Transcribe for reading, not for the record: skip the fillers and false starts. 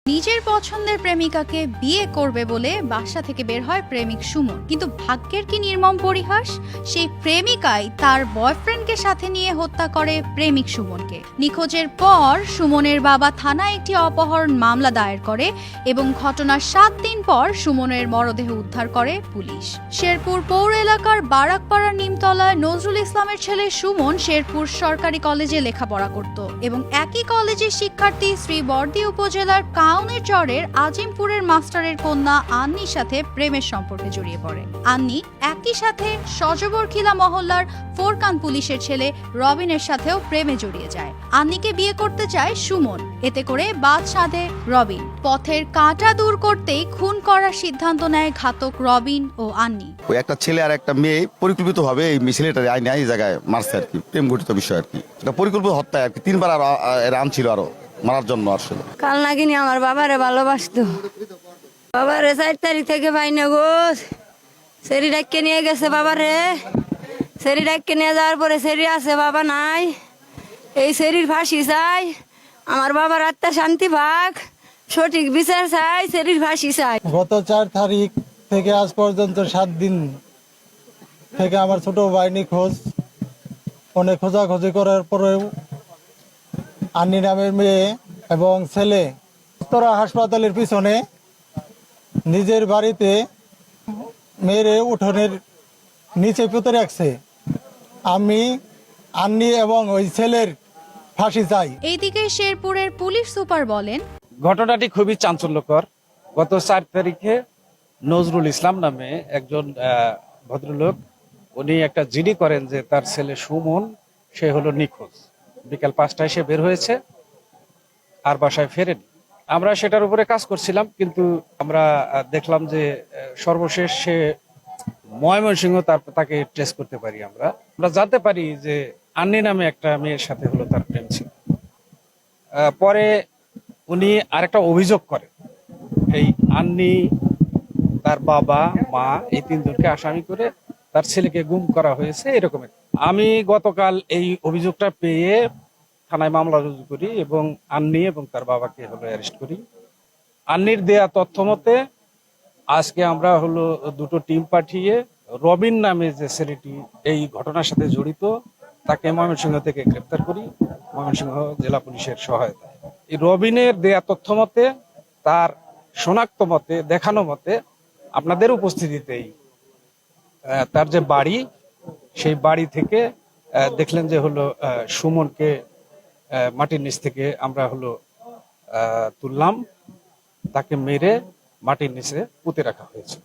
নিজের পছন্দের প্রেমিকাকে বিয়ে করবে বলে বাসা থেকে বের হয় প্রেমিক সুমন, কিন্তু ভাগ্যের কি নির্মম পরিহাস, সেই প্রেমিকাই তার বয়ফ্রেন্ডকে সাথে নিয়ে হত্যা করে প্রেমিক সুমনকে। নিখোঁজের পর সুমনের বাবা থানায় একটি অপহরণ মামলা দায়ের করে এবং ঘটনার 7 দিন পর সুমনের মরদেহ উদ্ধার করে পুলিশ। শেরপুর পৌর এলাকার বারাকপাড়ার নিমতলায় নজরুল ইসলামের ছেলে সুমন শেরপুর সরকারি কলেজে লেখাপড়া করত এবং একই কলেজের শিক্ষার্থী শ্রীবর্দী উপজেলার কাউনের চরের আজিমপুরের মাস্টারের কন্যা আন্নির সাথে প্রেমের সম্পর্কে জড়িয়ে পড়ে। আন্নি একই সাথে সজবরখিলা মহল্লার ফোরকান পুলিশের ছেলে রবিনের সাথেও প্রেমে জড়িয়ে যায়। আন্নিকে বিয়ে করতে চায় সুমন, এতে করে বাদ সাধে রবিন। পথের কাঁটা দূর করতেই খুন করার সিদ্ধান্ত নেয় ঘাতক রবিন ও আন্নি। ওই একটা ছেলে আর একটা মেয়ে পরিকল্পিতভাবে এই ছেলেটার আইনে এই জায়গায় মারছে আর কি, প্রেম ঘটিত বিষয় আর কি। এটা পরিকল্পিত হত্যা আর কি, 3বার আর আনছিল আরো মারার জন্য আসলে। কাল নাগিনি আমার বাবারে ভালোবাসতো, বাবারে 4 তারিখ থেকে পাইনি গো। সেরি ডাক্কে নিয়ে গেছে বাবারে, সেরি ডাক্কে নিয়ে যাওয়ার পরে সেরি আছে, বাবা নাই। এই সেরির ফাঁসি চাই, আমার বাবার আত্মা শান্তি পাক, সঠিক বিচার চাই, সেরির ফাঁসি চাই। গত 4 তারিখ থেকে আজ পর্যন্ত 7 দিন থেকে আমার ছোট ভাই নিখোঁজ। অনেক খোঁজাখুঁজি করার পরেও আন্নি নামের মেয়ে এবং ছেলে উত্তরা হাসপাতালের পিছনে নিজের বাড়িতে মেরে উঠোনের নিচে পুঁতে রাখছে। আমি আন্নি এবং ওই ছেলের ফাঁসি চাই। এইদিকে শেরপুরের পুলিশ সুপার বলেন, ঘটনাটি খুবই চাঞ্চল্যকর। গত 4 তারিখে নজরুল ইসলাম নামে একজন ভদ্রলোক, উনি একটা জিডি করেন যে তার ছেলে সুমন সে হলো নিখোঁজ। বিকাল 5টায় সে বের হয়েছে, আর বাসায় ফেরেনি। আমরা সেটার উপরে কাজ করছিলাম, কিন্তু আমরা দেখলাম যে সর্বশেষ সে ময়মনসিংহ তাকে ট্রেস করতে পারি। আমরা জানতে পারি যে আন্নি নামে একটা মেয়ের সাথে হলো তার প্রেম ছিল। পরে উনি আরেকটা অভিযোগ করেন, এই আন্নি, তার বাবা, মা, এই 3 জনকে আসামি করে তার ছেলেকে গুম করা হয়েছে এরকম। আমি গতকাল এই অভিযোগটা পেয়ে থানায় মামলা রুজু করি এবং আন্নি এবং তার বাবাকে হলো অ্যারেস্ট করি। আন্নির দেয়া তথ্য মতে আজকে আমরা হলো 2টো টিম পাঠিয়ে রবিন নামে যে ছেলেটি এই ঘটনার সাথে জড়িত তাকে ময়মনসিংহ থেকে গ্রেপ্তার করি, ময়মনসিংহ জেলা পুলিশের সহায়তায়। এই রবিনের দেয়া তথ্য মতে, তার শনাক্ত মতে, দেখানো মতে, আপনাদের উপস্থিতিতেই তার যে বাড়ি, সেই বাড়ি থেকে দেখলেন যে হলো সুমনকে মাটির নিচ থেকে আমরা হলো তুললাম, তাকে মেরে মাটির নিচে পুঁতে রাখা হয়েছিল।